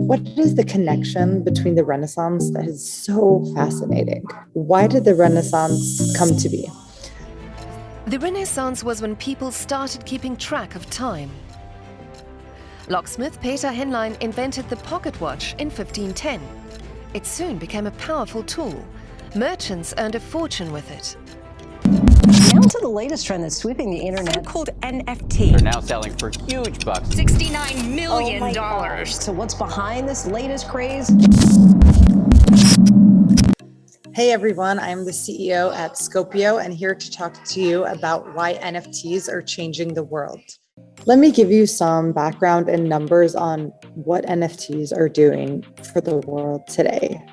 what is the connection between the Renaissance that is so fascinating? Why did the Renaissance come to be? The Renaissance was when people started keeping track of time. Locksmith Peter Henlein invented the pocket watch in 1510. It soon became a powerful tool. Merchants earned a fortune with it. Now to the latest trend that's sweeping the internet. So-called NFT. They're now selling for huge bucks. $69 million. Oh, so what's behind this latest craze? Hey everyone, I'm the CEO at Scopio and here to talk to you about why NFTs are changing the world. Let me give you some background and numbers on what NFTs are doing for the world today.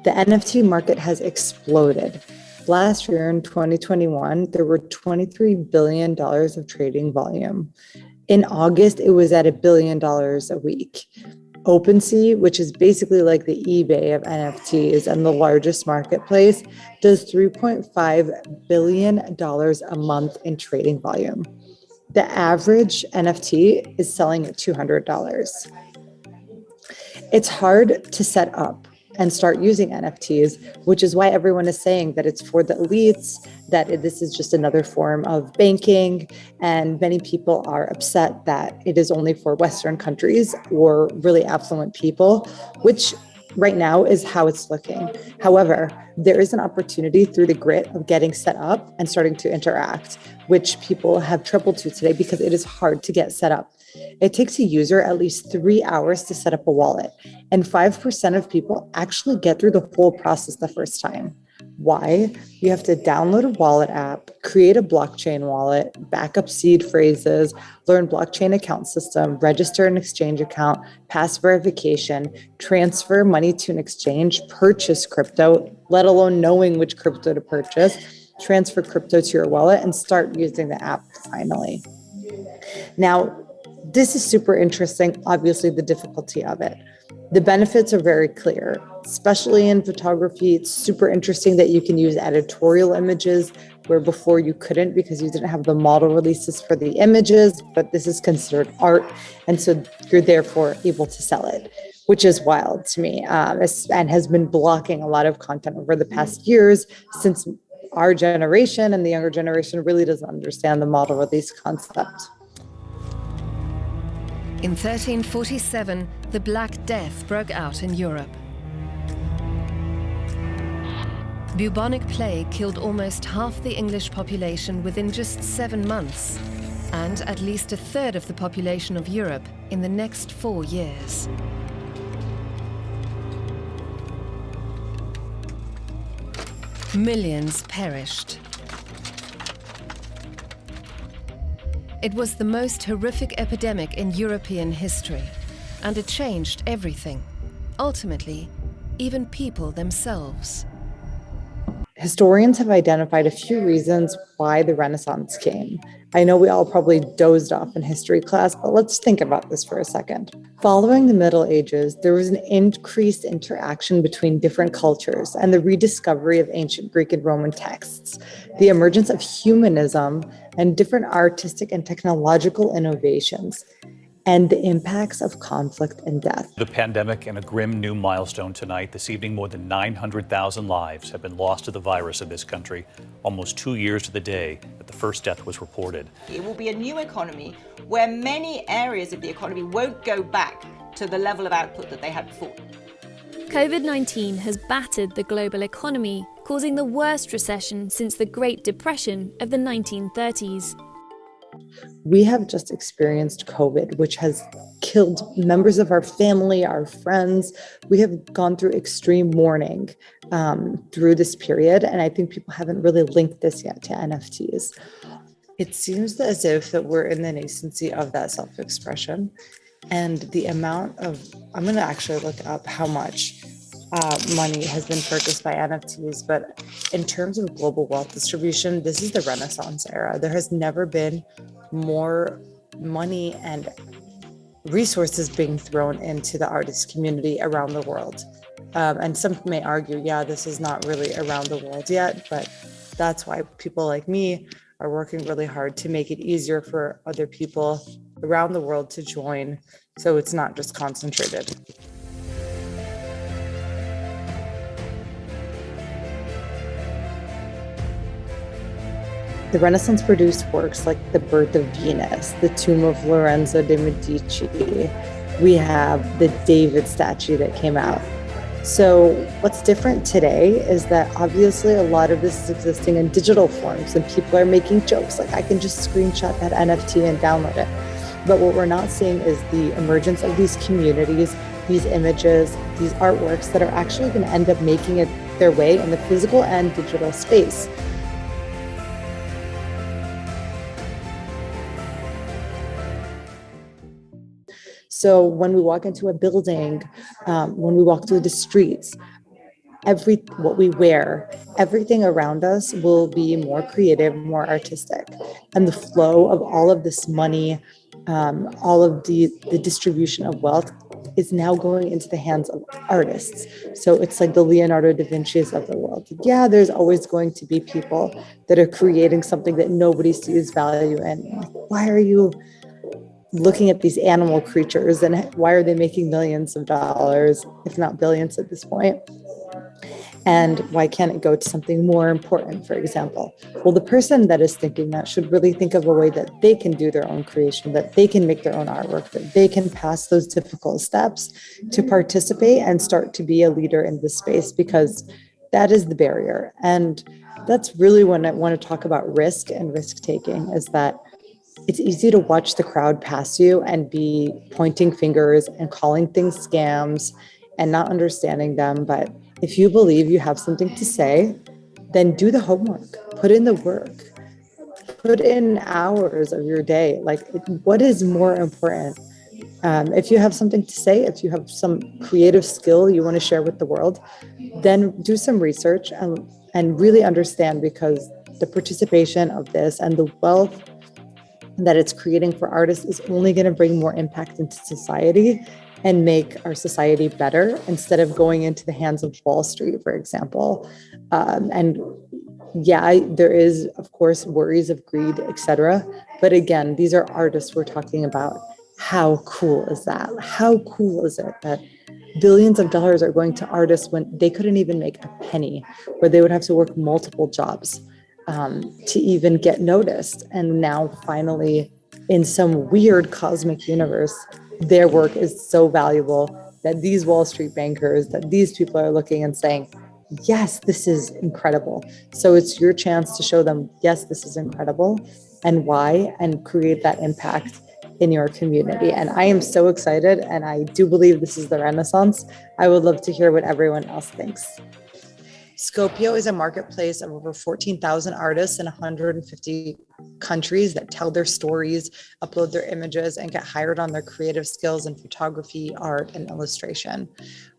The NFT market has exploded. Last year in 2021, there were $23 billion of trading volume. In August, it was at $1 billion a week. OpenSea, which is basically like the eBay of NFTs and the largest marketplace, does $3.5 billion a month in trading volume. The average NFT is selling at $200. It's hard to set up and start using NFTs, which is why everyone is saying that it's for the elites, that this is just another form of banking, and many people are upset that it is only for Western countries or really affluent people, which right now is how it's looking. However, there is an opportunity through the grit of getting set up and starting to interact, which people have trouble to today because it is hard to get set up. It takes a user at least 3 hours to set up a wallet, and 5% of people actually get through the whole process the first time. Why? You have to download a wallet app, create a blockchain wallet, backup seed phrases, learn blockchain account system, register an exchange account, pass verification, transfer money to an exchange, purchase crypto, let alone knowing which crypto to purchase, transfer crypto to your wallet, and start using the app finally. Now, this is super interesting, obviously the difficulty of it. The benefits are very clear, especially in photography. It's super interesting that you can use editorial images where before you couldn't because you didn't have the model releases for the images, but this is considered art. And so you're therefore able to sell it, which is wild to me, and has been blocking a lot of content over the past years since our generation and the younger generation really doesn't understand the model release concept. In 1347, the Black Death broke out in Europe. Bubonic plague killed almost half the English population within just 7 months, and at least a third of the population of Europe in the next 4 years. Millions perished. It was the most horrific epidemic in European history, and it changed everything. Ultimately, even people themselves. Historians have identified a few reasons why the Renaissance came. I know we all probably dozed off in history class, but let's think about this for a second. Following the Middle Ages, there was an increased interaction between different cultures and the rediscovery of ancient Greek and Roman texts, the emergence of humanism, and different artistic and technological innovations, and the impacts of conflict and death. The pandemic and a grim new milestone tonight. This evening, more than 900,000 lives have been lost to the virus in this country, almost 2 years to the day that the first death was reported. It will be a new economy where many areas of the economy won't go back to the level of output that they had before. COVID-19 has battered the global economy, causing the worst recession since the Great Depression of the 1930s. We have just experienced COVID, which has killed members of our family, our friends. We have gone through extreme mourning through this period, and I think people haven't really linked this yet to NFTs. It seems as if that we're in the nascency of that self-expression, and the amount of, I'm going to actually look up how much money has been purchased by NFTs, but in terms of global wealth distribution, this is the Renaissance era. There has never been more money and resources being thrown into the artist community around the world. And some may argue, yeah, this is not really around the world yet, but that's why people like me are working really hard to make it easier for other people around the world to join, so it's not just concentrated. The Renaissance produced works like The Birth of Venus, The Tomb of Lorenzo de' Medici. We have the David statue that came out. So what's different today is that obviously a lot of this is existing in digital forms and people are making jokes like I can just screenshot that NFT and download it. But what we're not seeing is the emergence of these communities, these images, these artworks that are actually going to end up making it their way in the physical and digital space. So when we walk into a building, when we walk through the streets, what we wear, everything around us will be more creative, more artistic. And the flow of all of this money, all of the distribution of wealth is now going into the hands of artists. So it's like the Leonardo da Vinci's of the world. Yeah, there's always going to be people that are creating something that nobody sees value in. Why are you looking at these animal creatures and why are they making millions of dollars, if not billions at this point? And why can't it go to something more important, for example? Well, the person that is thinking that should really think of a way that they can do their own creation, that they can make their own artwork, that they can pass those difficult steps to participate and start to be a leader in this space, because that is the barrier. And that's really when I want to talk about risk and risk taking, is that it's easy to watch the crowd pass you and be pointing fingers and calling things scams and not understanding them. But if you believe you have something to say, then do the homework, put in the work, put in hours of your day. Like, what is more important? If you have something to say, if you have some creative skill you want to share with the world, then do some research and really understand, because the participation of this and the wealth that it's creating for artists is only going to bring more impact into society and make our society better, instead of going into the hands of Wall Street, for example. And yeah, there is, of course, worries of greed, etc. But again, these are artists we're talking about. How cool is that? How cool is it that billions of dollars are going to artists when they couldn't even make a penny, where they would have to work multiple jobs to even get noticed? And now finally, in some weird cosmic universe, their work is so valuable that these Wall Street bankers, that these people are looking and saying, yes, this is incredible. So it's your chance to show them, yes, this is incredible, and why, and create that impact in your community. And I am so excited, and I do believe this is the Renaissance. I would love to hear what everyone else thinks. Scopio is a marketplace of over 14,000 artists in 150 countries that tell their stories, upload their images, and get hired on their creative skills in photography, art, and illustration.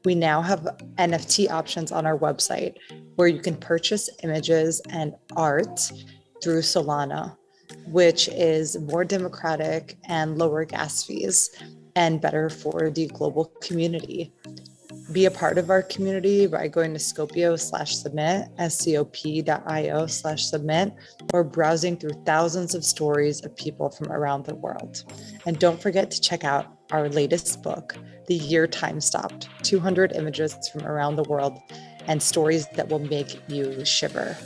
We now have NFT options on our website where you can purchase images and art through Solana, which is more democratic and lower gas fees and better for the global community. Be a part of our community by going to Scopio/submit, scop.io/submit, or browsing through thousands of stories of people from around the world. And don't forget to check out our latest book, The Year Time Stopped, 200 images from around the world and stories that will make you shiver.